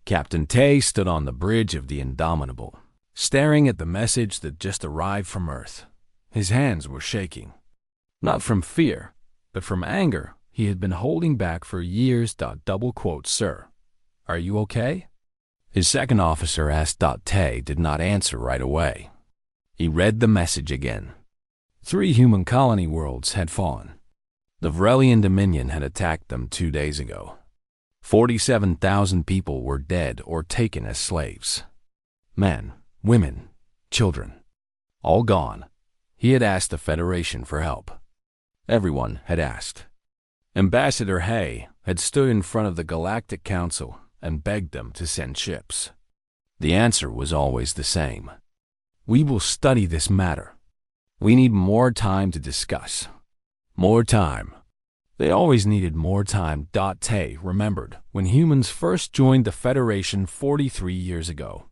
Captain Tay stood on the bridge of the Indomitable, staring at the message that just arrived from Earth. His hands were shaking. Not from fear, but from anger he had been holding back for years. Sir, are you okay? His second officer asked. Tay did not answer right away. He read the message again. 3 human colony worlds had fallen. The Vrelian Dominion had attacked them 2 days ago. 47,000 people were dead or taken as slaves. Men, women, children, all gone. He had asked the Federation for help. Everyone had asked. Ambassador Hay had stood in front of the Galactic Council and begged them to send ships. The answer was always the same. We will study this matter. We need more time to discuss. More time. They always needed more time. Tay remembered when humans first joined the Federation 43 years ago.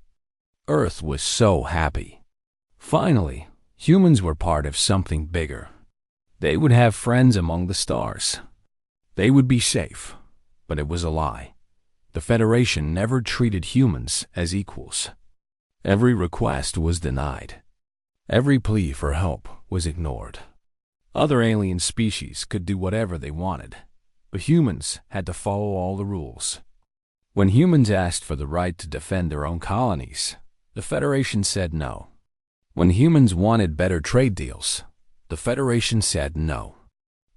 Earth was so happy. Finally, humans were part of something bigger. They would have friends among the stars. They would be safe, but it was a lie. The Federation never treated humans as equals. Every request was denied. Every plea for help was ignored. Other alien species could do whatever they wanted, but humans had to follow all the rules. When humans asked for the right to defend their own colonies, the Federation said no. When humans wanted better trade deals, the Federation said no.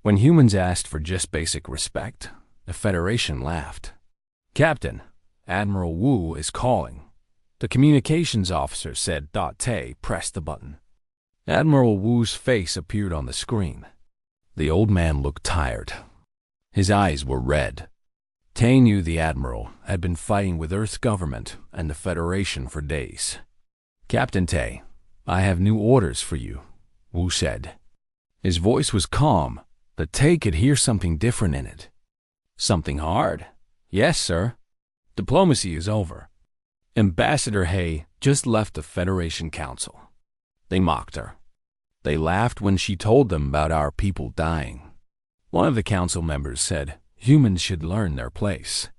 When humans asked for just basic respect, the Federation laughed. Captain, Admiral Wu is calling. The communications officer said. Tay pressed the button. Admiral Wu's face appeared on the screen. The old man looked tired. His eyes were red. Tay knew the Admiral had been fighting with Earth's government and the Federation for days. Captain Tay, I have new orders for you, Wu said. His voice was calm, but Tay could hear something different in it. Something hard. Yes, sir. Diplomacy is over. Ambassador Hay just left the Federation Council. They mocked her. They laughed when she told them about our people dying. One of the council members said humans should learn their place.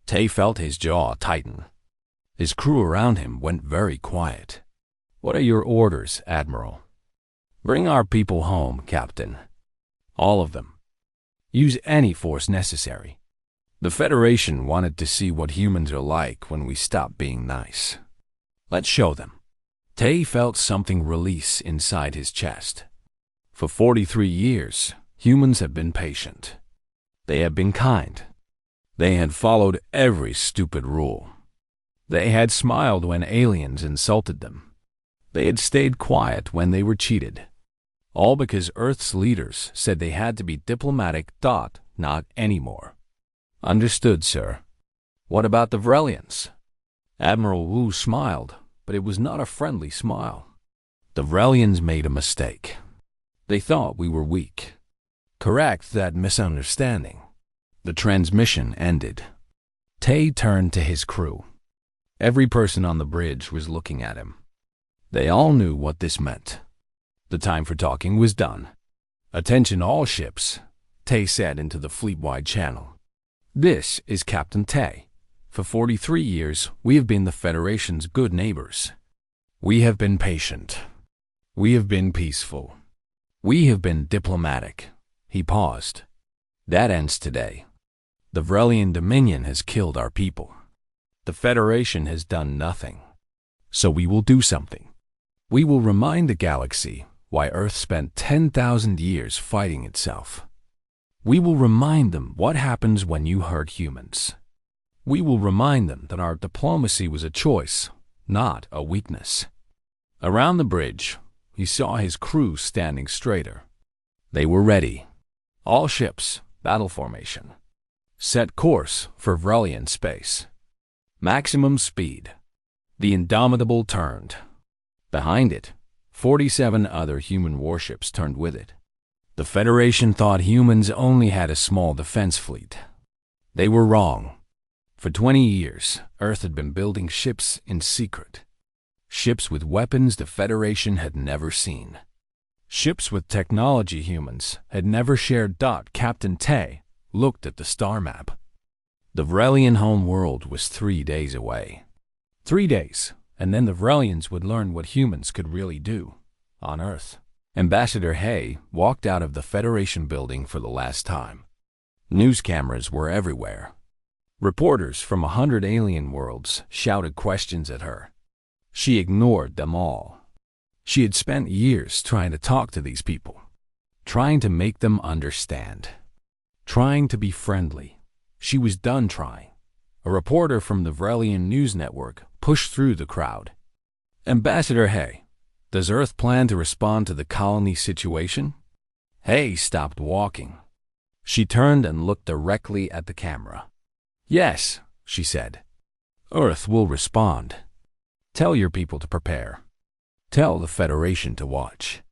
Tay felt his jaw tighten. His crew around him went very quiet. What are your orders, Admiral? Bring our people home, Captain. All of them. Use any force necessary. The Federation wanted to see what humans are like when we stop being nice. Let's show them. Tay felt something release inside his chest. For 43 years, humans have been patient. They have been kind. They had followed every stupid rule. They had smiled when aliens insulted them. They had stayed quiet when they were cheated. All because Earth's leaders said they had to be diplomatic. Not anymore. Understood, sir. What about the Vrelians? Admiral Wu smiled, but it was not a friendly smile. The Vrelians made a mistake. They thought we were weak. Correct that misunderstanding. The transmission ended. Tay turned to his crew. Every person on the bridge was looking at him. They all knew what this meant. The time for talking was done. Attention all ships, Tay said into the fleet-wide channel. This is Captain Tay. For 43 years, we have been the Federation's good neighbors. We have been patient. We have been peaceful. We have been diplomatic. He paused. That ends today. The Vrelian Dominion has killed our people. The Federation has done nothing. So we will do something. We will remind the galaxy why Earth spent 10,000 years fighting itself. We will remind them what happens when you hurt humans. We will remind them that our diplomacy was a choice, not a weakness. Around the bridge, he saw his crew standing straighter. They were ready. All ships, battle formation. Set course for Vrelian space. Maximum speed. The Indomitable turned. Behind it, 47 other human warships turned with it. The Federation thought humans only had a small defense fleet. They were wrong. For 20 years, Earth had been building ships in secret. Ships with weapons the Federation had never seen. Ships with technology humans had never shared. Captain Tay looked at the star map. The Vrelian home world was 3 days away. 3 days, and then the Vrelians would learn what humans could really do on Earth. Ambassador Hay walked out of the Federation building for the last time. News cameras were everywhere. Reporters from 100 alien worlds shouted questions at her. She ignored them all. She had spent years trying to talk to these people, trying to make them understand, trying to be friendly. She was done trying. A reporter from the Vrelian news network pushed through the crowd. Ambassador Hay, does Earth plan to respond to the colony situation? Hay stopped walking. She turned and looked directly at the camera. Yes, she said. Earth will respond. Tell your people to prepare. Tell the Federation to watch.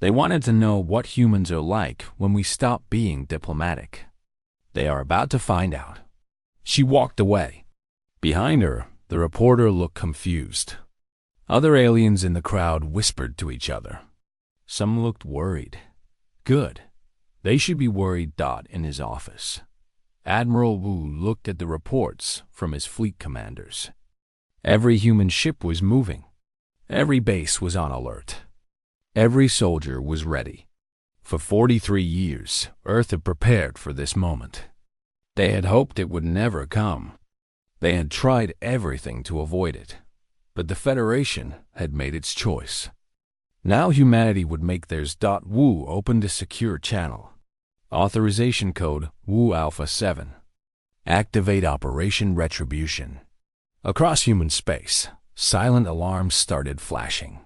They wanted to know what humans are like when we stop being diplomatic. They are about to find out. She walked away. Behind her, the reporter looked confused. Other aliens in the crowd whispered to each other. Some looked worried. Good. They should be worried. In his office, Admiral Wu looked at the reports from his fleet commanders. Every human ship was moving. Every base was on alert. Every soldier was ready. For 43 years, Earth had prepared for this moment. They had hoped it would never come. They had tried everything to avoid it. But the Federation had made its choice. Now humanity would make theirs. Wu opened a secure channel. Authorization code Wu Alpha 7. Activate Operation Retribution. Across human space, silent alarms started flashing.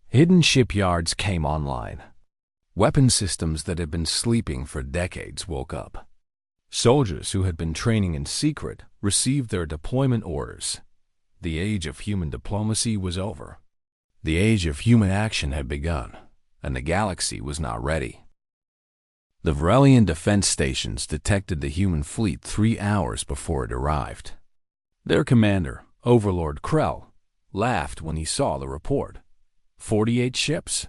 Hidden shipyards came online. Weapon systems that had been sleeping for decades woke up. Soldiers who had been training in secret received their deployment orders. The age of human diplomacy was over. The age of human action had begun, and the galaxy was not ready. The Vrelian defense stations detected the human fleet 3 hours before it arrived. Their commander, Overlord Krell, laughed when he saw the report. 48 ships?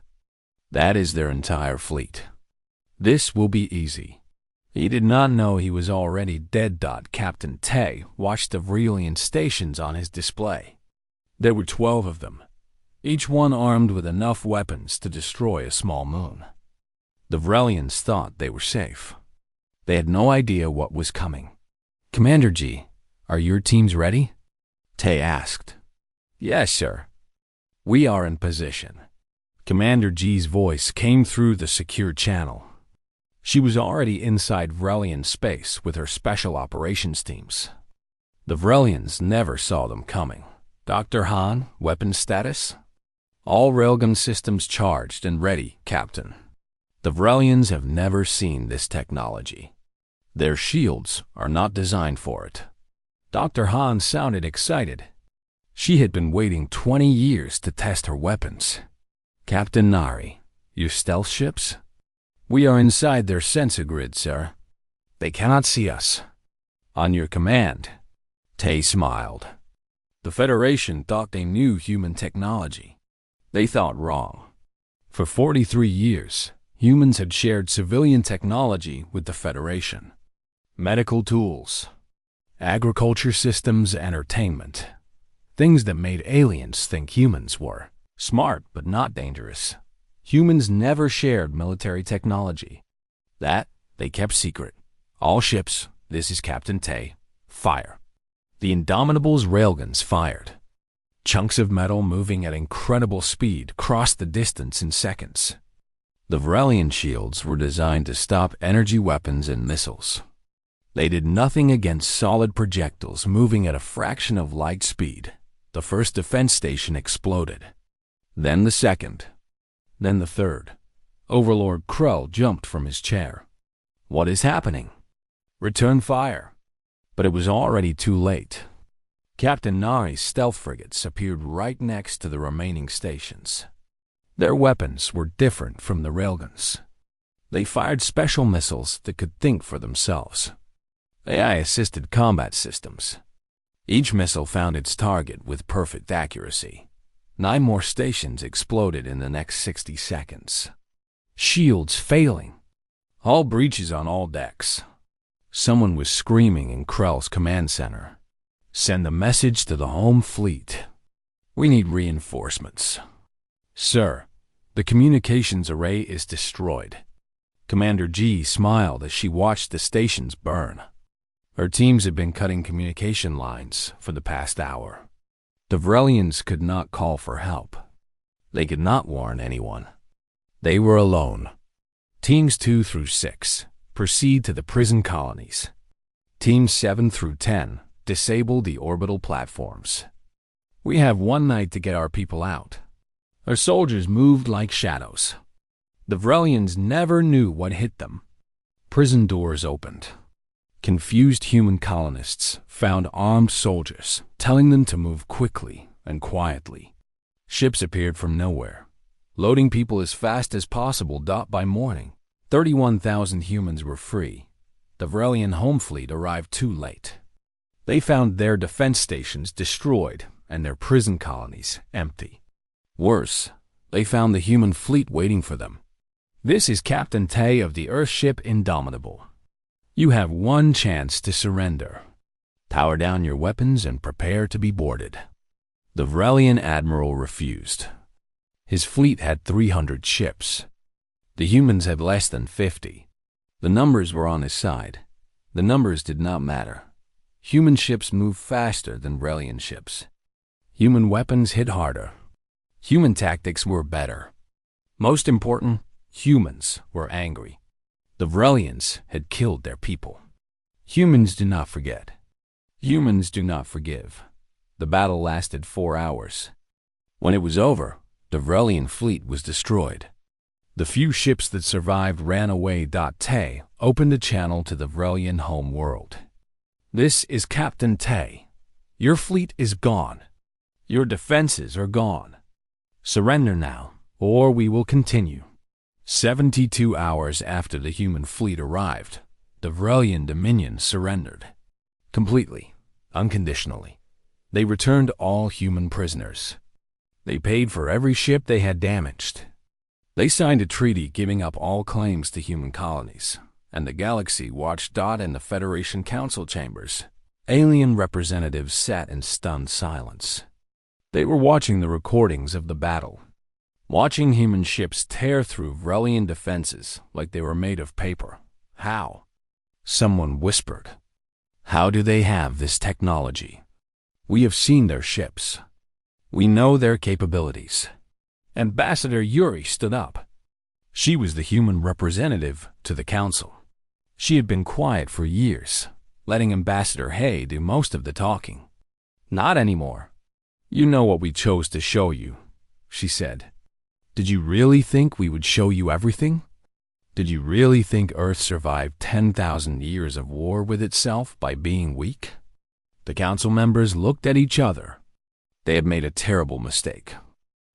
That is their entire fleet. This will be easy. He did not know he was already dead. Captain Tay watched the Vrelian stations on his display. There were 12 of them, each one armed with enough weapons to destroy a small moon. The Vrelians thought they were safe. They had no idea what was coming. Commander G, are your teams ready? Tay asked. Yes, sir. We are in position. Commander G's voice came through the secure channel. She was already inside Vrelian space with her special operations teams. The Vrelians never saw them coming. Dr. Han, weapon status? All railgun systems charged and ready, Captain. The Vrelians have never seen this technology. Their shields are not designed for it. Dr. Han sounded excited. She had been waiting 20 years to test her weapons. Captain Nari, your stealth ships? We are inside their sensor grid, sir. They cannot see us. On your command. Tay smiled. The Federation thought they knew human technology. They thought wrong. For 43 years, humans had shared civilian technology with the Federation. Medical tools, agriculture systems, entertainment. Things that made aliens think humans were smart but not dangerous. Humans never shared military technology. That they kept secret. All ships, this is Captain Tay, fire. The Indomitable's railguns fired. Chunks of metal moving at incredible speed crossed the distance in seconds. The Vrelian shields were designed to stop energy weapons and missiles. They did nothing against solid projectiles moving at a fraction of light speed. The first defense station exploded. Then the second. Then the third. Overlord Krell jumped from his chair. What is happening? Return fire. But it was already too late. Captain Nari's stealth frigates appeared right next to the remaining stations. Their weapons were different from the railguns. They fired special missiles that could think for themselves. AI-assisted combat systems. Each missile found its target with perfect accuracy. 9 more stations exploded in the next 60 seconds. Shields failing. All breaches on all decks. Someone was screaming in Krell's command center. "Send a message to the home fleet. We need reinforcements." "Sir, the communications array is destroyed." Commander G smiled as she watched the stations burn. Her teams had been cutting communication lines for the past hour. The Vrelians could not call for help. They could not warn anyone. They were alone. Teams 2 through 6 proceed to the prison colonies. Teams 7 through 10 disable the orbital platforms. "We have one night to get our people out." Our soldiers moved like shadows. The Vrelians never knew what hit them. Prison doors opened. Confused human colonists found armed soldiers telling them to move quickly and quietly. Ships appeared from nowhere, loading people as fast as possible. By morning, 31,000 humans were free. The Vrelian home fleet arrived too late. They found their defense stations destroyed and their prison colonies empty. Worse, they found the human fleet waiting for them. "This is Captain Tay of the Earthship Indomitable. You have one chance to surrender. Power down your weapons and prepare to be boarded." The Vrelian admiral refused. His fleet had 300 ships. The humans had less than 50. The numbers were on his side. The numbers did not matter. Human ships moved faster than Vrelian ships. Human weapons hit harder. Human tactics were better. Most important, humans were angry. The Vrelians had killed their people. Humans do not forget. Humans do not forgive. The battle lasted 4 hours. When it was over, the Vrelian fleet was destroyed. The few ships that survived ran away. Tay opened a channel to the Vrelian home world. "This is Captain Tay. Your fleet is gone. Your defenses are gone. Surrender now, or we will continue." 72 hours after the human fleet arrived, the Vrelian dominion surrendered. Completely, unconditionally. They returned all human prisoners. They paid for every ship they had damaged. They signed a treaty giving up all claims to human colonies, and the galaxy watched. In the Federation Council chambers, alien representatives sat in stunned silence. They were watching the recordings of the battle. Watching human ships tear through Vrelian defenses like they were made of paper. "How?" Someone whispered. "How do they have this technology? We have seen their ships. We know their capabilities." Ambassador Yuri stood up. She was the human representative to the council. She had been quiet for years, letting Ambassador Hay do most of the talking. "Not anymore. You know what we chose to show you," she said. "Did you really think we would show you everything? Did you really think Earth survived 10,000 years of war with itself by being weak?" The council members looked at each other. They had made a terrible mistake.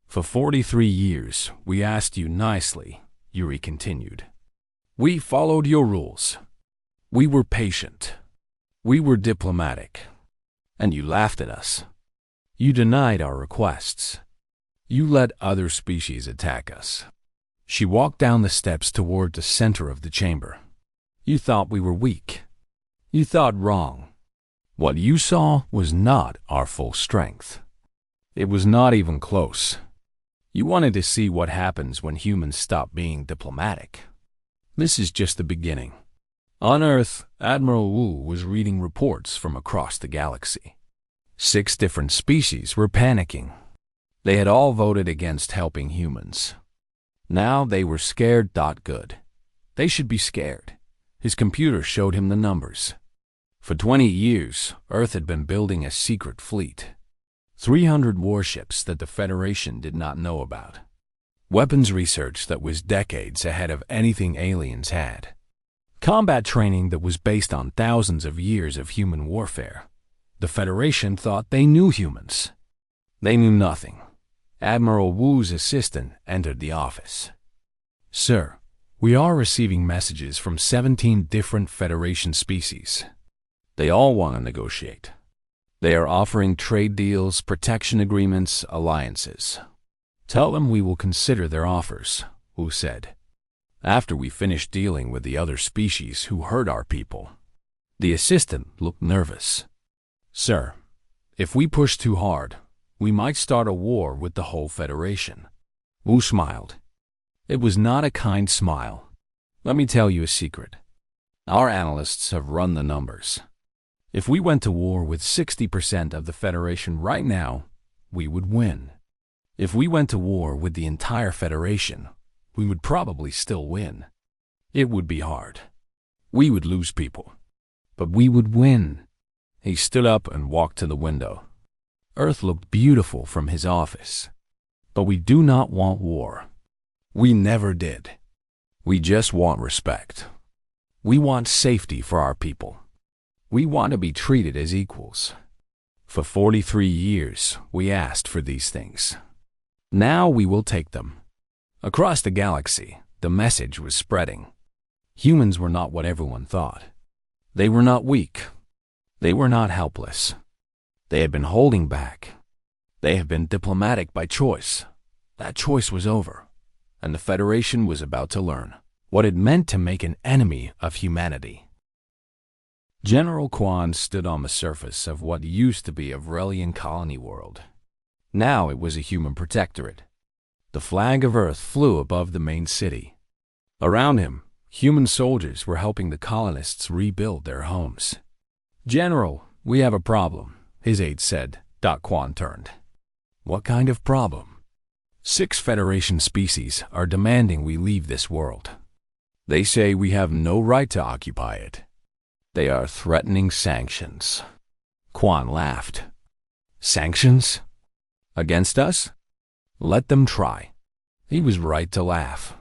"For 43 years, we asked you nicely," Yuri continued. "We followed your rules. We were patient. We were diplomatic. And you laughed at us. You denied our requests. You let other species attack us." She walked down the steps toward the center of the chamber. "You thought we were weak. You thought wrong. What you saw was not our full strength. It was not even close. You wanted to see what happens when humans stop being diplomatic. This is just the beginning." On Earth, Admiral Wu was reading reports from across the galaxy. 6 different species were panicking. They had all voted against helping humans. Now they were scared. Good. They should be scared. His computer showed him the numbers. For 20 years, Earth had been building a secret fleet. 300 warships that the Federation did not know about. Weapons research that was decades ahead of anything aliens had. Combat training that was based on thousands of years of human warfare. The Federation thought they knew humans. They knew nothing. Admiral Wu's assistant entered the office. "Sir, we are receiving messages from 17 different Federation species. They all want to negotiate. They are offering trade deals, protection agreements, alliances. Tell them we will consider their offers," Wu said. "After we finish dealing with the other species who hurt our people." The assistant looked nervous. Sir, if we push too hard, we might start a war with the whole Federation. Wu smiled. It was not a kind smile. Let me tell you a secret. Our analysts have run the numbers. If we went to war with 60% of the Federation right now, we would win. If we went to war with the entire Federation, we would probably still win. It would be hard. We would lose people. But we would win. He stood up and walked to the window. Earth looked beautiful from his office. But we do not want war. We never did. We just want respect. We want safety for our people. We want to be treated as equals. For 43 years, we asked for these things. Now we will take them. Across the galaxy, the message was spreading. Humans were not what everyone thought. They were not weak. They were not helpless. They had been holding back. They had been diplomatic by choice. That choice was over, and the Federation was about to learn what it meant to make an enemy of humanity. General Quan stood on the surface of what used to be a Vrelian colony world. Now it was a human protectorate. The flag of Earth flew above the main city. Around him, human soldiers were helping the colonists rebuild their homes. General, we have a problem, his aide said. Quan turned. What kind of problem? 6 Federation species are demanding we leave this world. They say we have no right to occupy it. They are threatening sanctions. Quan laughed. Sanctions? Against us? Let them try. He was right to laugh.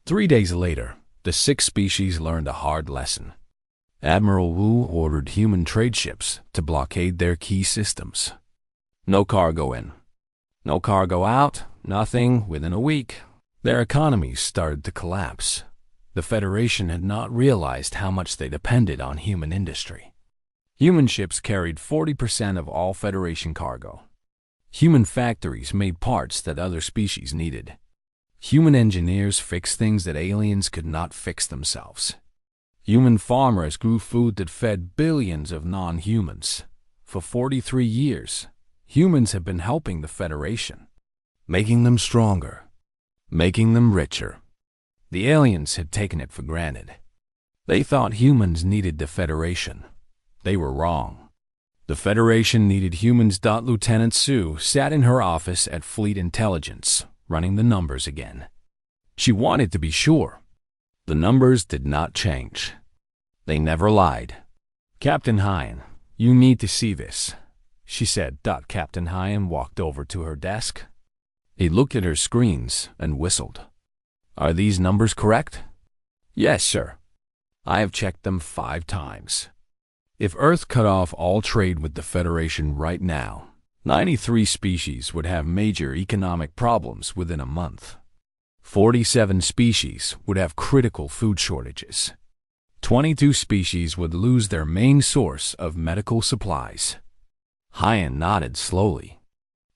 3 days later, the 6 species learned a hard lesson. Admiral Wu ordered human trade ships to blockade their key systems. No cargo in. No cargo out, nothing within a week. Their economies started to collapse. The Federation had not realized how much they depended on human industry. Human ships carried 40% of all Federation cargo. Human factories made parts that other species needed. Human engineers fixed things that aliens could not fix themselves. Human farmers grew food that fed billions of non-humans. For 43 years, humans have been helping the Federation, making them stronger, making them richer. The aliens had taken it for granted. They thought humans needed the Federation. They were wrong. The Federation needed humans. Lieutenant Sue sat in her office at Fleet Intelligence, running the numbers again. She wanted to be sure. The numbers did not change. They never lied. Captain Hyan, you need to see this, she said. Captain Hyan walked over to her desk. He looked at her screens and whistled. Are these numbers correct? Yes, sir. I have checked them 5 times. If Earth cut off all trade with the Federation right now, 93 species would have major economic problems within a month. 47 species would have critical food shortages. 22 species would lose their main source of medical supplies. Hyan nodded slowly.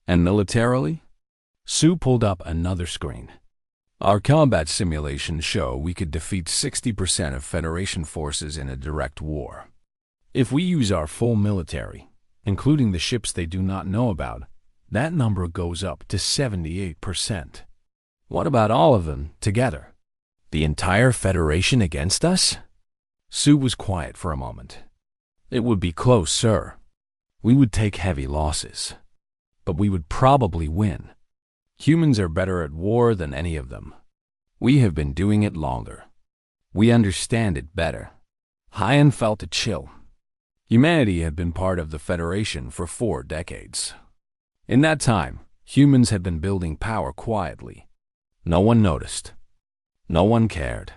And militarily? Sue pulled up another screen. Our combat simulations show we could defeat 60% of Federation forces in a direct war. If we use our full military, including the ships they do not know about, that number goes up to 78%. What about all of them together? The entire Federation against us? Sue was quiet for a moment. It would be close, sir. We would take heavy losses. But we would probably win. Humans are better at war than any of them. We have been doing it longer. We understand it better. Hyan felt a chill. Humanity had been part of the Federation for 4 decades. In that time, humans had been building power quietly. No one noticed. No one cared.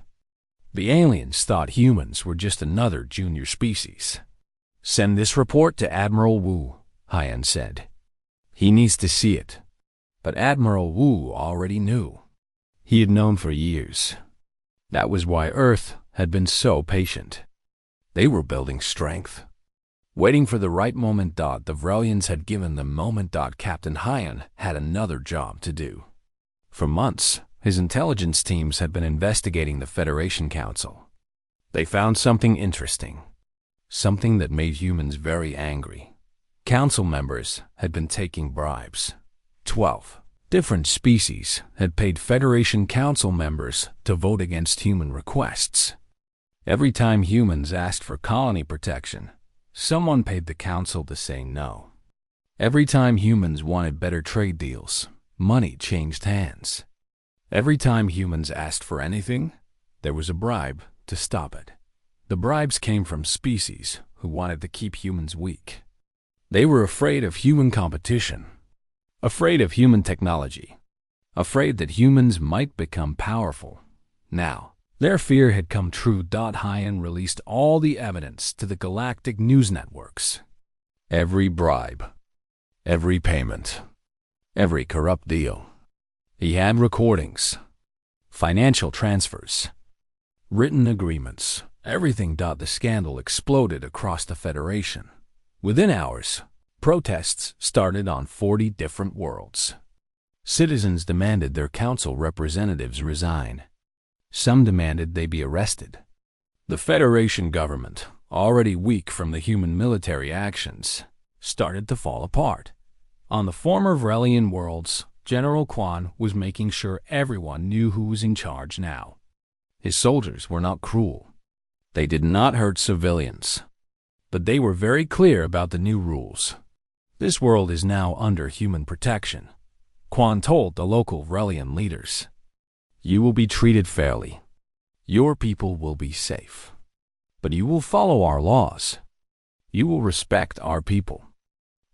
The aliens thought humans were just another junior species. Send this report to Admiral Wu, Hyan said. He needs to see it. But Admiral Wu already knew. He had known for years. That was why Earth had been so patient. They were building strength. Waiting for the right moment. The Vrelians had given them moment. Captain Hyan had another job to do. For months, his intelligence teams had been investigating the Federation Council. They found something interesting. something that made humans very angry. Council members had been taking bribes. 12 different species had paid Federation Council members to vote against human requests. Every time humans asked for colony protection, someone paid the council to say no. Every time humans wanted better trade deals, money changed hands. Every time humans asked for anything, there was a bribe to stop it. The bribes came from species who wanted to keep humans weak. They were afraid of human competition, afraid of human technology, afraid that humans might become powerful. Now, their fear had come true. Hyan released all the evidence to the galactic news networks. Every bribe, every payment, every corrupt deal. He had recordings, financial transfers, written agreements, everything. The scandal exploded across the Federation. Within hours, protests started on 40 different worlds. Citizens demanded their council representatives resign. Some demanded they be arrested. The Federation government, already weak from the human military actions, started to fall apart. On the former Vrelian worlds, General Quan was making sure everyone knew who was in charge now. His soldiers were not cruel. They did not hurt civilians. But they were very clear about the new rules. This world is now under human protection. Quan told the local Vrelian leaders, "You will be treated fairly. Your people will be safe. But you will follow our laws. You will respect our people.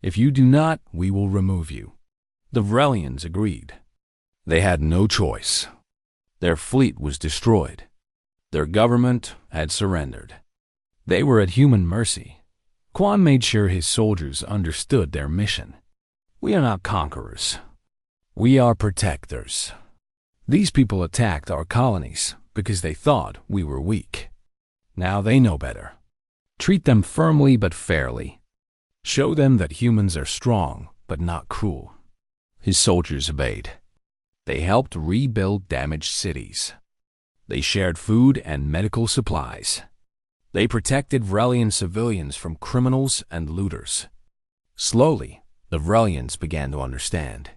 If you do not, we will remove you." The Vrelians agreed. They had no choice. Their fleet was destroyed. Their government had surrendered. They were at human mercy. Quan made sure his soldiers understood their mission. We are not conquerors. We are protectors. These people attacked our colonies because they thought we were weak. Now they know better. Treat them firmly but fairly. Show them that humans are strong but not cruel. His soldiers obeyed. They helped rebuild damaged cities. They shared food and medical supplies. They protected Vrelian civilians from criminals and looters. Slowly, the Vrelians began to understand.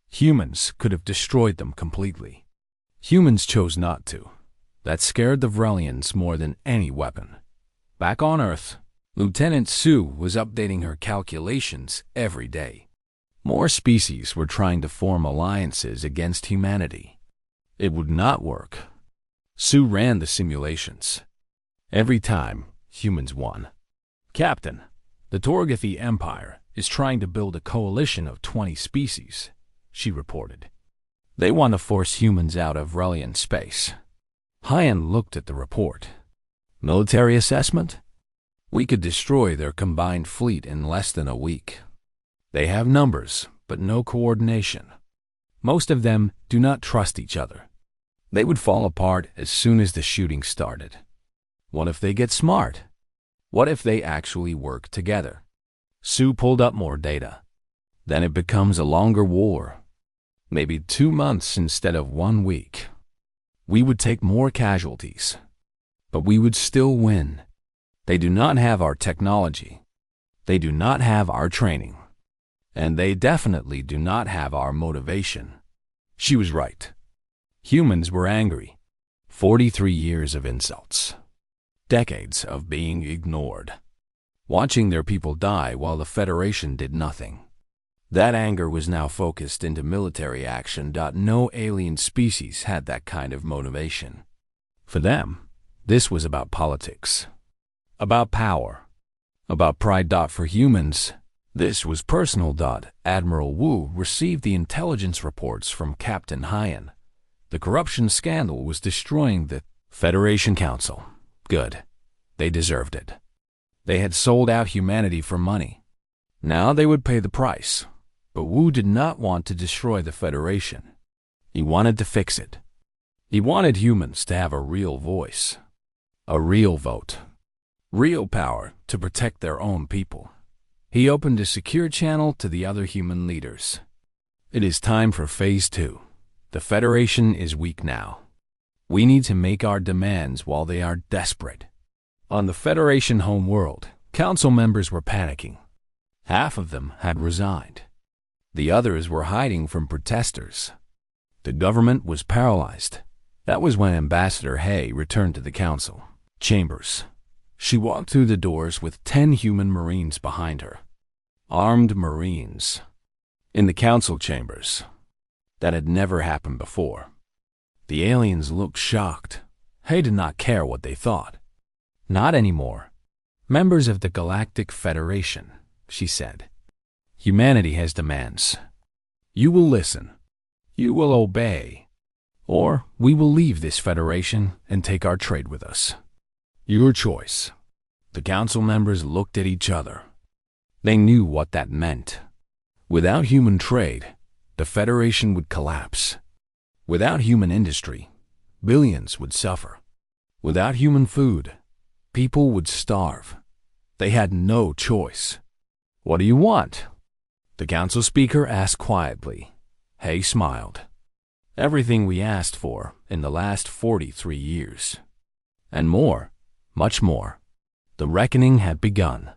Humans could have destroyed them completely. Humans chose not to. That scared the Vrelians more than any weapon. Back on Earth, Lieutenant Sue was updating her calculations every day. More species were trying to form alliances against humanity. It would not work. Sue ran the simulations. Every time, humans won. "Captain, the Torgathy Empire is trying to build a coalition of 20 species," she reported. "They want to force humans out of Vrelian space." Hyan looked at the report. "Military assessment? We could destroy their combined fleet in less than a week. They have numbers, but no coordination. Most of them do not trust each other. They would fall apart as soon as the shooting started. What if they get smart? What if they actually work together?" Sue pulled up more data. "Then it becomes a longer war. Maybe 2 months instead of 1 week. We would take more casualties, but we would still win. They do not have our technology. They do not have our training. And they definitely do not have our motivation." She was right. Humans were angry. 43 years of insults. Decades of being ignored. Watching their people die while the Federation did nothing. That anger was now focused into military action. No alien species had that kind of motivation. For them, this was about politics. About power. About pride. For humans, this was personal. Admiral Wu received the intelligence reports from Captain Hyan. The corruption scandal was destroying the Federation Council. Good. They deserved it. They had sold out humanity for money. Now they would pay the price. But Wu did not want to destroy the Federation. He wanted to fix it. He wanted humans to have a real voice. A real vote. Real power to protect their own people. He opened a secure channel to the other human leaders. "It is time for Phase 2. The Federation is weak now. We need to make our demands while they are desperate. On the Federation home world, council members were panicking. Half of them had resigned. The others were hiding from protesters. The government was paralyzed. That was when Ambassador Hay returned to the council chambers. She walked through the doors with 10 human Marines behind her. Armed Marines. In the council chambers. That had never happened before. The aliens looked shocked. Hay did not care what they thought. Not anymore. Members of the Galactic Federation, she said. Humanity has demands. You will listen. You will obey. Or we will leave this federation and take our trade with us. Your choice. The council members looked at each other. They knew what that meant. Without human trade, the Federation would collapse. Without human industry, billions would suffer. Without human food, people would starve. They had no choice. What do you want? The council speaker asked quietly. Hay smiled. Everything we asked for in the last 43 years. And more, much more. The reckoning had begun.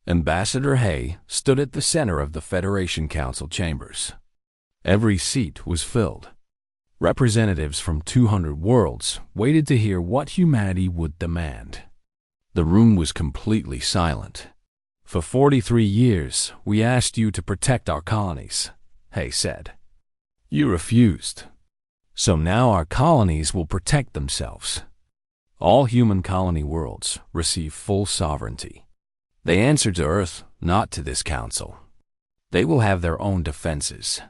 Ambassador Hay stood at the center of the Federation Council chambers. Every seat was filled. Representatives from 200 worlds waited to hear what humanity would demand. The room was completely silent. For 43 years, we asked you to protect our colonies, Hay said. You refused. So now our colonies will protect themselves. All human colony worlds receive full sovereignty. They answer to Earth, not to this council. They will have their own defenses,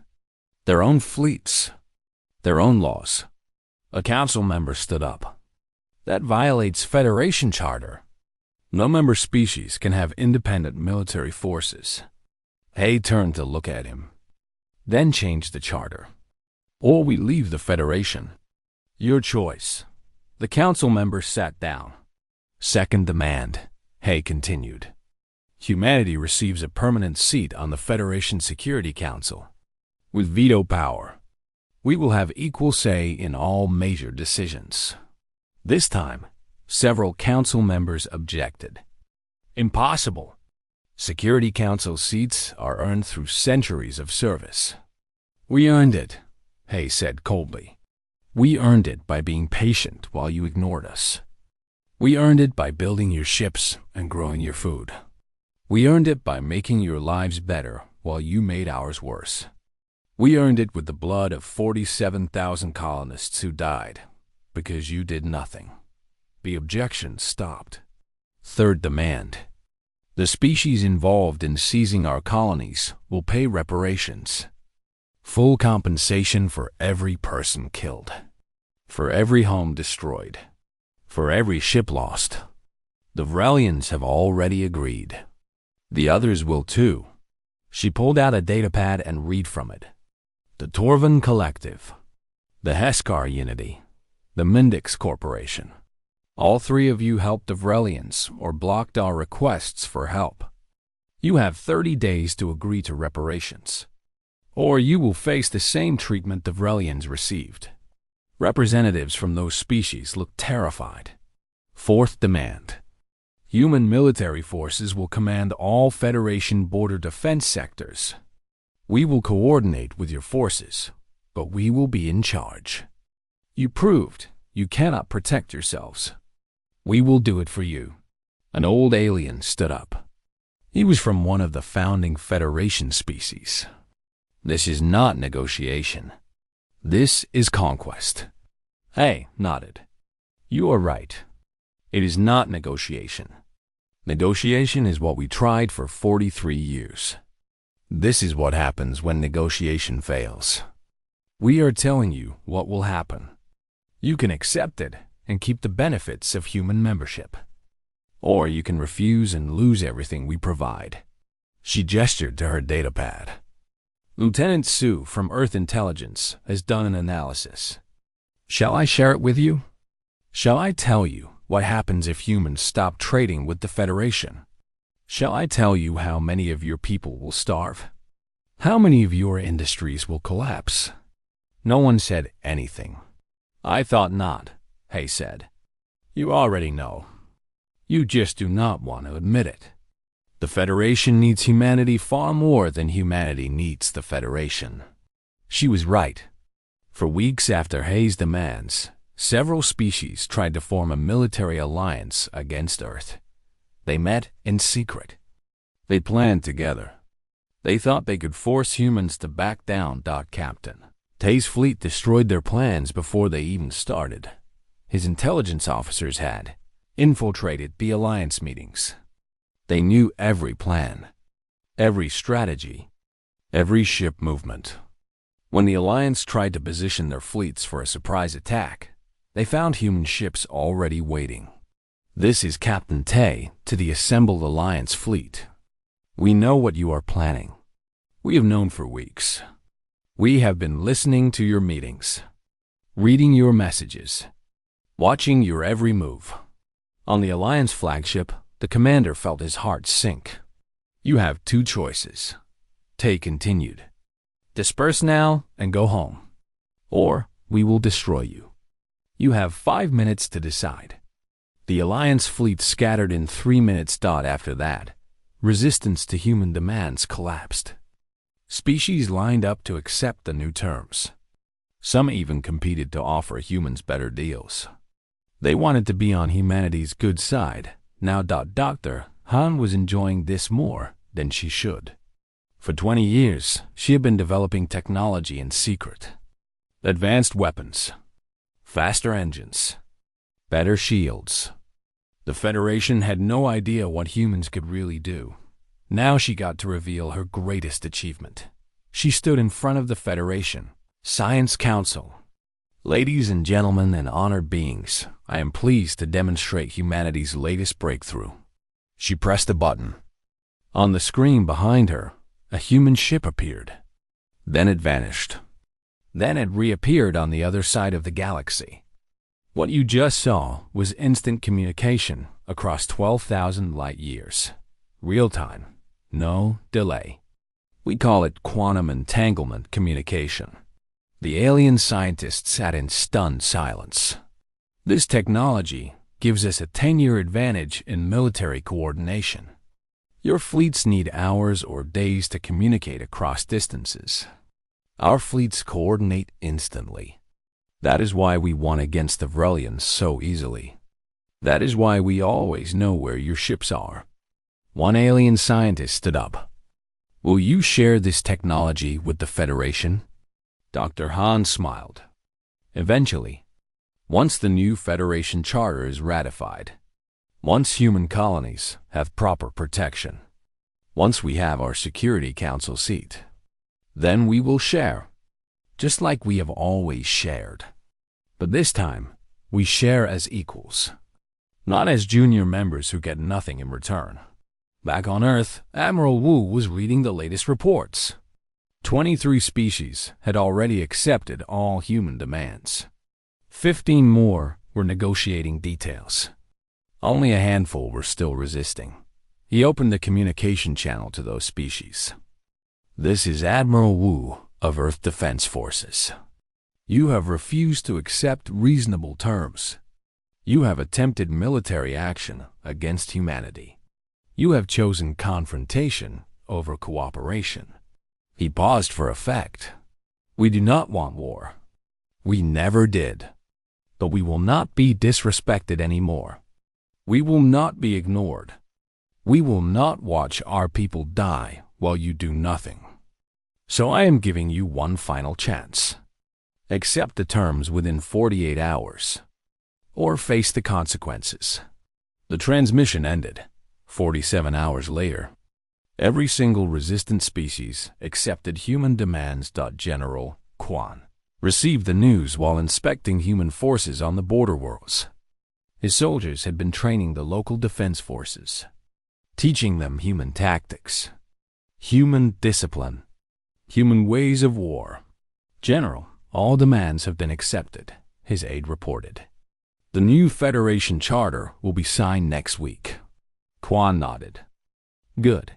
their own fleets, their own laws. A council member stood up. That violates Federation Charter. No member species can have independent military forces. Hay turned to look at him, then changed the charter. Or we leave the Federation. Your choice. The council member sat down. Second demand, Hay continued. Humanity receives a permanent seat on the Federation Security Council. With veto power, we will have equal say in all major decisions. This time, several council members objected. Impossible. Security Council seats are earned through centuries of service. We earned it, Hay said coldly. We earned it by being patient while you ignored us. We earned it by building your ships and growing your food. We earned it by making your lives better while you made ours worse. We earned it with the blood of 47,000 colonists who died because you did nothing. The objection stopped. Third demand. The species involved in seizing our colonies will pay reparations. Full compensation for every person killed. For every home destroyed. For every ship lost. The Vrelians have already agreed. The others will too. She pulled out a datapad and read from it. The Torvan Collective. The Heskar Unity. The Mendix Corporation. All three of you helped the Vrelians or blocked our requests for help. You have 30 days to agree to reparations. Or you will face the same treatment the Vrelians received. Representatives from those species looked terrified. Fourth demand. Human military forces will command all Federation border defense sectors. We will coordinate with your forces, but we will be in charge. You proved you cannot protect yourselves. We will do it for you. An old alien stood up. He was from one of the founding Federation species. This is not negotiation. This is conquest. Hay nodded. You are right. It is not negotiation. Negotiation is what we tried for 43 years. This is what happens when negotiation fails. We are telling you what will happen. You can accept it and keep the benefits of human membership. Or you can refuse and lose everything we provide. She gestured to her datapad. Lieutenant Sue from Earth Intelligence has done an analysis. Shall I share it with you? Shall I tell you what happens if humans stop trading with the Federation? Shall I tell you how many of your people will starve? How many of your industries will collapse? No one said anything. I thought not, Hay said. You already know. You just do not want to admit it. The Federation needs humanity far more than humanity needs the Federation. She was right. For weeks after Hayes' demands, several species tried to form a military alliance against Earth. They met in secret. They planned together. They thought they could force humans to back down. Captain Hayes' fleet destroyed their plans before they even started. His intelligence officers had infiltrated the alliance meetings. They knew every plan, every strategy, every ship movement. When the alliance tried to position their fleets for a surprise attack, they found human ships already waiting. This is Captain Tay to the assembled alliance fleet. We know what you are planning. We have known for weeks. We have been listening to your meetings, reading your messages, watching your every move. On the Alliance flagship, the commander felt his heart sink. You have two choices. Tay continued. Disperse now and go home, or we will destroy you. You have 5 minutes to decide. The Alliance fleet scattered in 3 minutes. After that, resistance to human demands collapsed. Species lined up to accept the new terms. Some even competed to offer humans better deals. They wanted to be on humanity's good side. Now Dr. Han was enjoying this more than she should. For 20 years, she had been developing technology in secret. Advanced weapons, faster engines, better shields. The Federation had no idea what humans could really do. Now she got to reveal her greatest achievement. She stood in front of the Federation, Science Council. Ladies and gentlemen and honored beings, I am pleased to demonstrate humanity's latest breakthrough. She pressed a button. On the screen behind her, a human ship appeared. Then it vanished. Then it reappeared on the other side of the galaxy. What you just saw was instant communication across 12,000 light years. Real time. No delay. We call it quantum entanglement communication. The alien scientists sat in stunned silence. This technology gives us a 10-year advantage in military coordination. Your fleets need hours or days to communicate across distances. Our fleets coordinate instantly. That is why we won against the Vrelians so easily. That is why we always know where your ships are. One alien scientist stood up. Will you share this technology with the Federation? Dr. Han smiled. Eventually, once the new Federation Charter is ratified, once human colonies have proper protection, once we have our Security Council seat, then we will share, just like we have always shared. But this time, we share as equals, not as junior members who get nothing in return. Back on Earth, Admiral Wu was reading the latest reports. 23 species had already accepted all human demands. 15 more were negotiating details. Only a handful were still resisting. He opened the communication channel to those species. This is Admiral Wu of Earth Defense Forces. You have refused to accept reasonable terms. You have attempted military action against humanity. You have chosen confrontation over cooperation. He paused for effect. We do not want war. We never did. But we will not be disrespected anymore. We will not be ignored. We will not watch our people die while you do nothing. So I am giving you one final chance. Accept the terms within 48 hours, or face the consequences. The transmission ended. 47 hours later, every single resistant species accepted human demands. General Quan received the news while inspecting human forces on the border worlds. His soldiers had been training the local defense forces, teaching them human tactics, human discipline, human ways of war. General, all demands have been accepted, his aide reported. The new Federation Charter will be signed next week. Quan nodded. Good.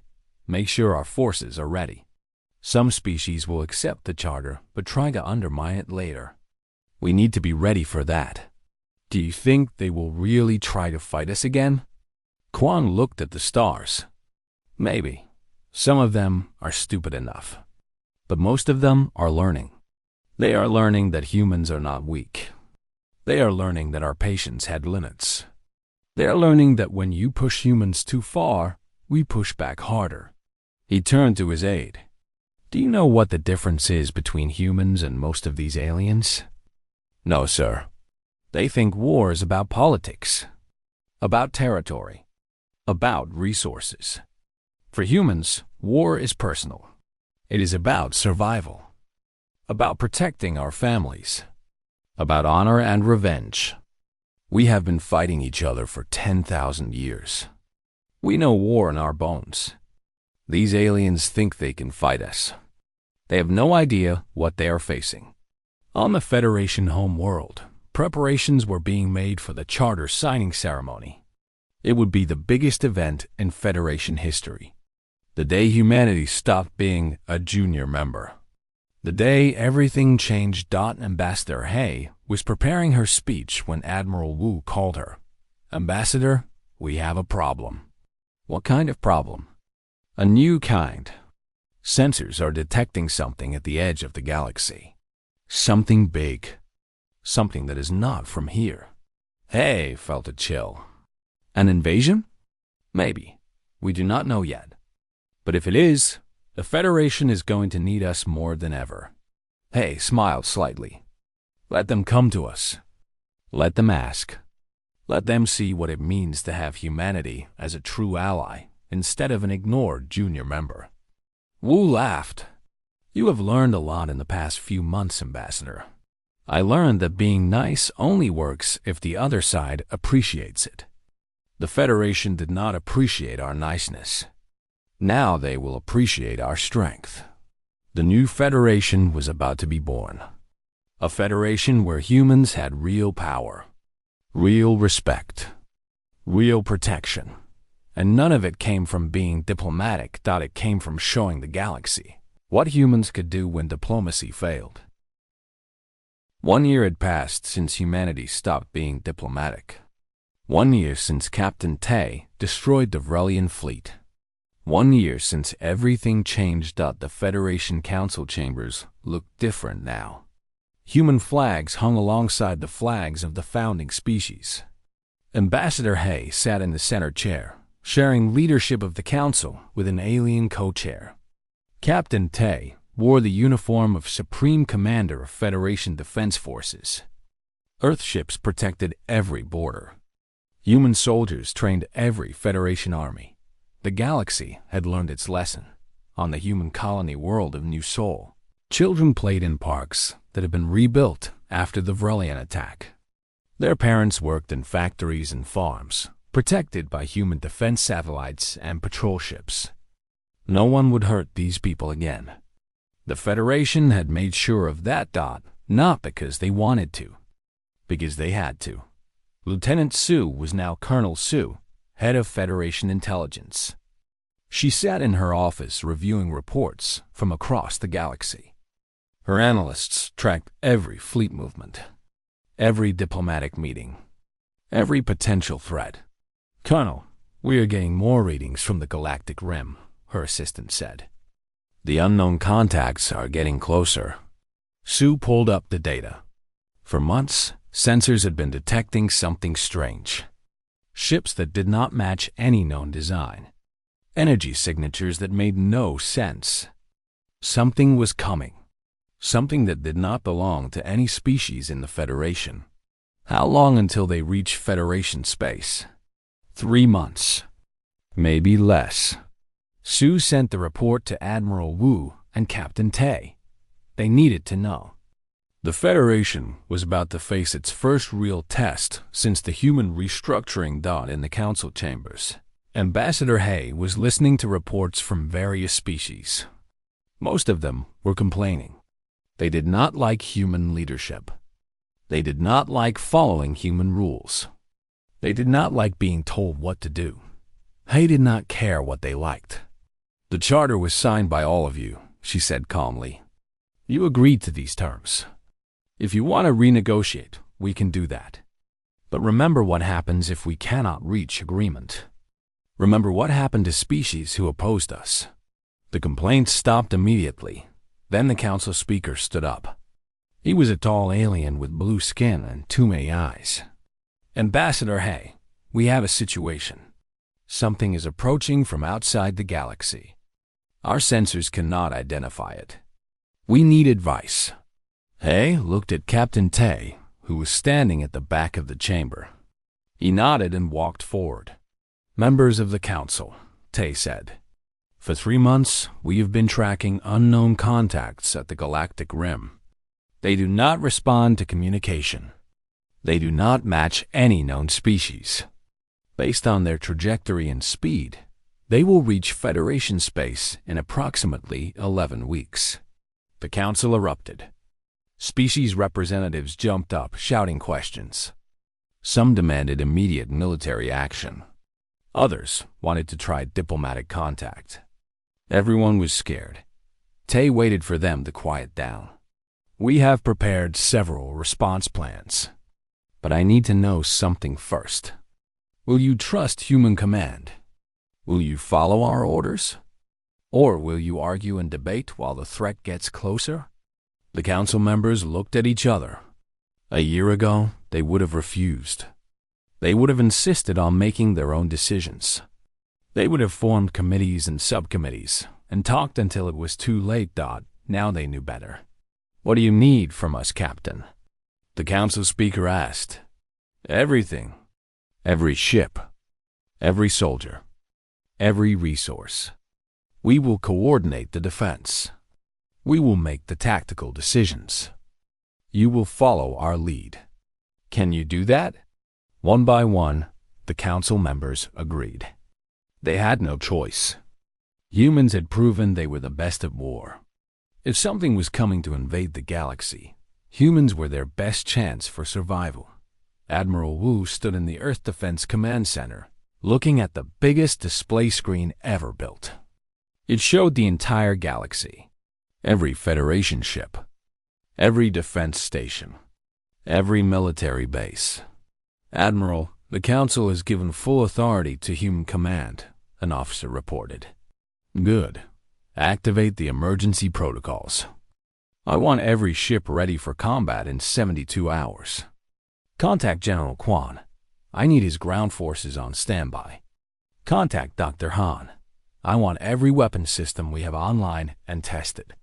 Make sure our forces are ready. Some species will accept the charter, but try to undermine it later. We need to be ready for that. Do you think they will really try to fight us again? Quan looked at the stars. Maybe. Some of them are stupid enough. But most of them are learning. They are learning that humans are not weak. They are learning that our patience had limits. They are learning that when you push humans too far, we push back harder. He turned to his aide. Do you know what the difference is between humans and most of these aliens? No, sir. They think war is about politics, about territory, about resources. For humans, war is personal. It is about survival, about protecting our families, about honor and revenge. We have been fighting each other for 10,000 years. We know war in our bones. These aliens think they can fight us. They have no idea what they are facing. On the Federation home world, preparations were being made for the charter signing ceremony. It would be the biggest event in Federation history. The day humanity stopped being a junior member. The day everything changed. Ambassador Hay was preparing her speech when Admiral Wu called her. Ambassador, we have a problem. What kind of problem? A new kind. Sensors are detecting something at the edge of the galaxy. Something big. Something that is not from here. Hay felt a chill. An invasion? Maybe. We do not know yet. But if it is, the Federation is going to need us more than ever. Hay smiled slightly. Let them come to us. Let them ask. Let them see what it means to have humanity as a true ally instead of an ignored junior member. Wu laughed. You have learned a lot in the past few months, Ambassador. I learned that being nice only works if the other side appreciates it. The Federation did not appreciate our niceness. Now they will appreciate our strength. The new Federation was about to be born. A Federation where humans had real power, real respect, real protection. And none of it came from being diplomatic. It came from showing the galaxy what humans could do when diplomacy failed. 1 year had passed since humanity stopped being diplomatic. 1 year since Captain Tay destroyed the Vrelian fleet. 1 year since everything changed. The Federation Council chambers looked different now. Human flags hung alongside the flags of the founding species. Ambassador Hay sat in the center chair, sharing leadership of the council with an alien co-chair. Captain Tay wore the uniform of Supreme Commander of Federation Defense Forces. Earthships protected every border. Human soldiers trained every Federation army. The galaxy had learned its lesson. On the human colony world of New Sol, children played in parks that had been rebuilt after the Vrelian attack. Their parents worked in factories and farms, protected by human defense satellites and patrol ships. No one would hurt these people again. The Federation had made sure of that. Not because they wanted to, because they had to. Lieutenant Su was now Colonel Su, head of Federation intelligence. She sat in her office reviewing reports from across the galaxy. Her analysts tracked every fleet movement, every diplomatic meeting, every potential threat. Colonel, we are getting more readings from the Galactic Rim, her assistant said. The unknown contacts are getting closer. Sue pulled up the data. For months, sensors had been detecting something strange. Ships that did not match any known design. Energy signatures that made no sense. Something was coming. Something that did not belong to any species in the Federation. How long until they reach Federation space? 3 months. Maybe less. Sue sent the report to Admiral Wu and Captain Tay. They needed to know. The Federation was about to face its first real test since the human restructuring in the council chambers. Ambassador Hay was listening to reports from various species. Most of them were complaining. They did not like human leadership. They did not like following human rules. They did not like being told what to do. Hay did not care what they liked. The charter was signed by all of you, she said calmly. You agreed to these terms. If you want to renegotiate, we can do that. But remember what happens if we cannot reach agreement. Remember what happened to species who opposed us. The complaints stopped immediately. Then the council speaker stood up. He was a tall alien with blue skin and too many eyes. Ambassador Hay, we have a situation. Something is approaching from outside the galaxy. Our sensors cannot identify it. We need advice. Hay looked at Captain Tay, who was standing at the back of the chamber. He nodded and walked forward. Members of the council, Tay said. For 3 months, we have been tracking unknown contacts at the Galactic Rim. They do not respond to communication. They do not match any known species. Based on their trajectory and speed, they will reach Federation space in approximately 11 weeks. The council erupted. Species representatives jumped up, shouting questions. Some demanded immediate military action. Others wanted to try diplomatic contact. Everyone was scared. Tay waited for them to quiet down. We have prepared several response plans. But I need to know something first. Will you trust human command? Will you follow our orders? Or will you argue and debate while the threat gets closer? The council members looked at each other. A year ago, they would have refused. They would have insisted on making their own decisions. They would have formed committees and subcommittees and talked until it was too late. Now they knew better. What do you need from us, Captain? The council speaker asked. Everything. Every ship. Every soldier. Every resource. We will coordinate the defense. We will make the tactical decisions. You will follow our lead. Can you do that? One by one, the council members agreed. They had no choice. Humans had proven they were the best at war. If something was coming to invade the galaxy, humans were their best chance for survival. Admiral Wu stood in the Earth Defense Command Center, looking at the biggest display screen ever built. It showed the entire galaxy, every Federation ship, every defense station, every military base. Admiral, the Council has given full authority to human command, an officer reported. Good. Activate the emergency protocols. I want every ship ready for combat in 72 hours. Contact General Quan. I need his ground forces on standby. Contact Dr. Han. I want every weapon system we have online and tested.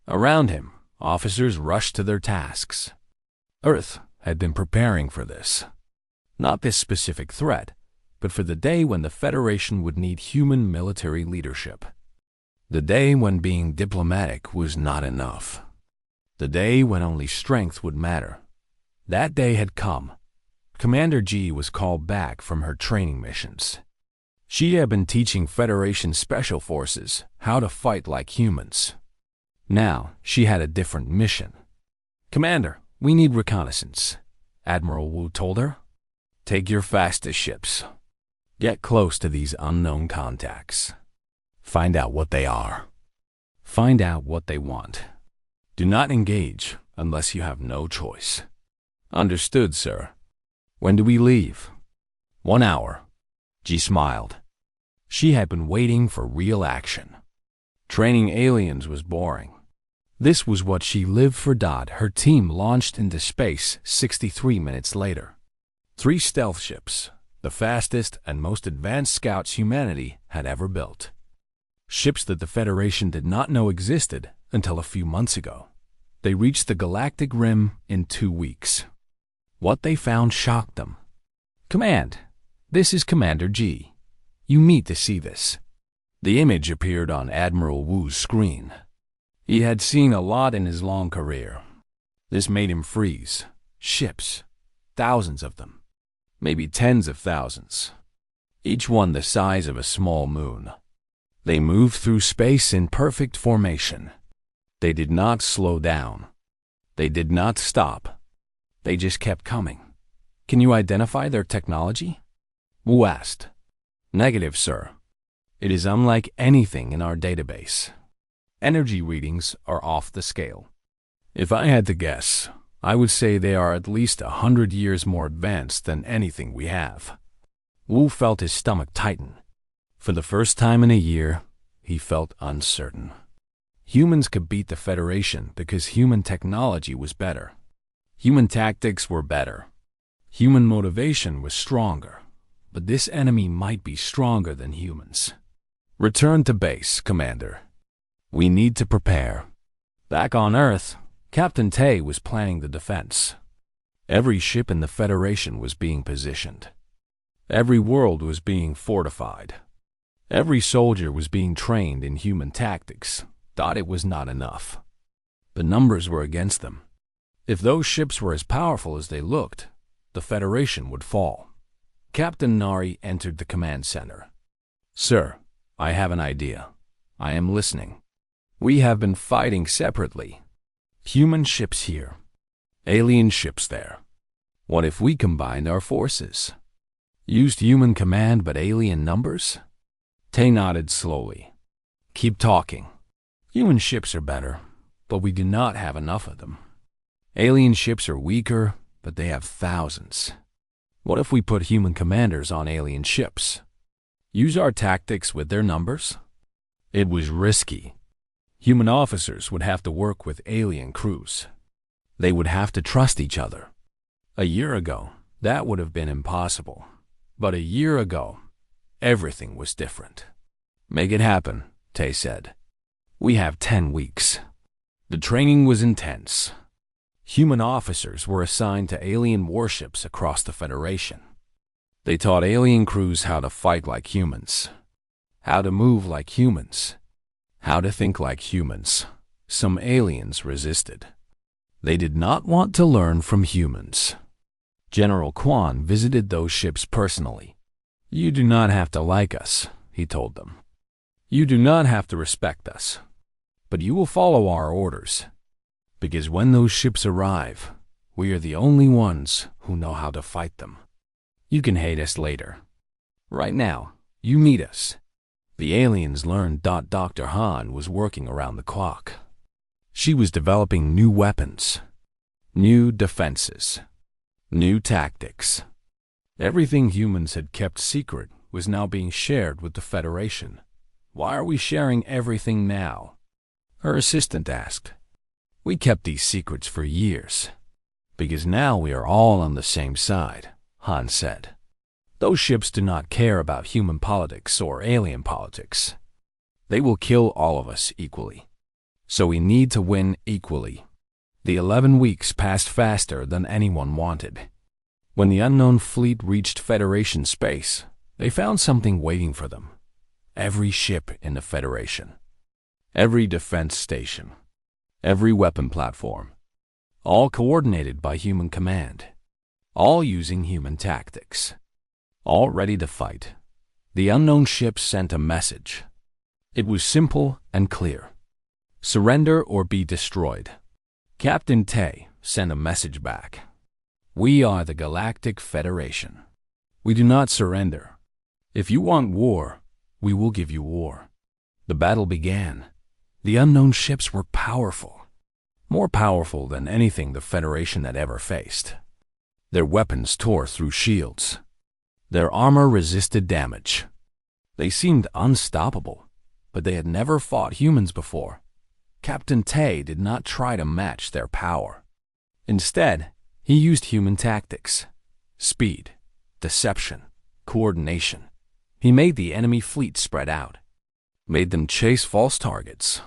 Around him, officers rushed to their tasks. Earth had been preparing for this. Not this specific threat, but for the day when the Federation would need human military leadership. The day when being diplomatic was not enough. The day when only strength would matter. That day had come. Commander G was called back from her training missions. She had been teaching Federation Special Forces how to fight like humans. Now, she had a different mission. Commander, we need reconnaissance, Admiral Wu told her. Take your fastest ships. Get close to these unknown contacts. Find out what they are. Find out what they want. Do not engage unless you have no choice. Understood, sir. When do we leave? 1 hour. G smiled. She had been waiting for real action. Training aliens was boring. This was what she lived for. Her team launched into space 63 minutes later. 3 stealth ships, the fastest and most advanced scouts humanity had ever built. Ships that the Federation did not know existed until a few months ago. They reached the Galactic Rim in 2 weeks. What they found shocked them. Command, this is Commander G. You need to see this. The image appeared on Admiral Wu's screen. He had seen a lot in his long career. This made him freeze. Ships, thousands of them. Maybe tens of thousands, each one the size of a small moon. They moved through space in perfect formation. They did not slow down. They did not stop. They just kept coming. Can you identify their technology? Wu asked. Negative, sir. It is unlike anything in our database. Energy readings are off the scale. If I had to guess, I would say they are at least 100 years more advanced than anything we have. Wu felt his stomach tighten. For the first time in a year, he felt uncertain. Humans could beat the Federation because human technology was better. Human tactics were better. Human motivation was stronger. But this enemy might be stronger than humans. Return to base, Commander. We need to prepare. Back on Earth, Captain Tay was planning the defense. Every ship in the Federation was being positioned. Every world was being fortified. Every soldier was being trained in human tactics. Thought it was not enough. The numbers were against them. If those ships were as powerful as they looked, the Federation would fall. Captain Nari entered the command center. Sir, I have an idea. I am listening. We have been fighting separately. Human ships here. Alien ships there. What if we combined our forces? Used human command but alien numbers? Tay nodded slowly. Keep talking. Human ships are better, but we do not have enough of them. Alien ships are weaker, but they have thousands. What if we put human commanders on alien ships? Use our tactics with their numbers? It was risky. Human officers would have to work with alien crews. They would have to trust each other. A year ago, that would have been impossible. But a year ago, everything was different. Make it happen, Tay said. We have 10 weeks. The training was intense. Human officers were assigned to alien warships across the Federation. They taught alien crews how to fight like humans, how to move like humans, how to think like humans. Some aliens resisted. They did not want to learn from humans. General Quan visited those ships personally. You do not have to like us, he told them. You do not have to respect us. But you will follow our orders. Because when those ships arrive, we are the only ones who know how to fight them. You can hate us later. Right now, you meet us. The aliens learned Dr. Han was working around the clock. She was developing new weapons, new defenses, new tactics. Everything humans had kept secret was now being shared with the Federation. Why are we sharing everything now? Her assistant asked. We kept these secrets for years. Because now we are all on the same side, Han said. Those ships do not care about human politics or alien politics. They will kill all of us equally. So we need to win equally. The 11 weeks passed faster than anyone wanted. When the unknown fleet reached Federation space, they found something waiting for them. Every ship in the Federation. Every defense station. Every weapon platform. All coordinated by human command. All using human tactics. All ready to fight. The unknown ship sent a message. It was simple and clear. Surrender or be destroyed. Captain Tay sent a message back. We are the Galactic Federation. We do not surrender. If you want war, we will give you war. The battle began. The unknown ships were powerful. More powerful than anything the Federation had ever faced. Their weapons tore through shields. Their armor resisted damage. They seemed unstoppable, but they had never fought humans before. Captain Tay did not try to match their power. Instead, he used human tactics, speed, deception, coordination. He made the enemy fleet spread out, made them chase false targets,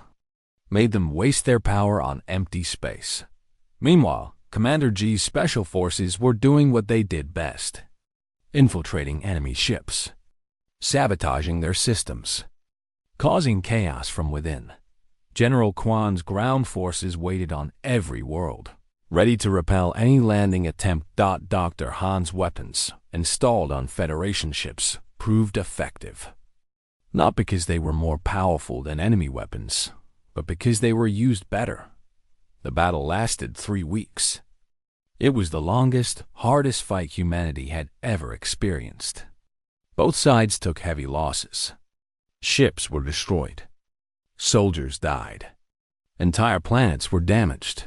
made them waste their power on empty space. Meanwhile, Commander G's special forces were doing what they did best, infiltrating enemy ships, sabotaging their systems, causing chaos from within. General Quan's ground forces waited on every world, ready to repel any landing attempt. Dr. Han's weapons, installed on Federation ships, proved effective. Not because they were more powerful than enemy weapons, but because they were used better. The battle lasted 3 weeks. It was the longest, hardest fight humanity had ever experienced. Both sides took heavy losses. Ships were destroyed. Soldiers died. Entire planets were damaged.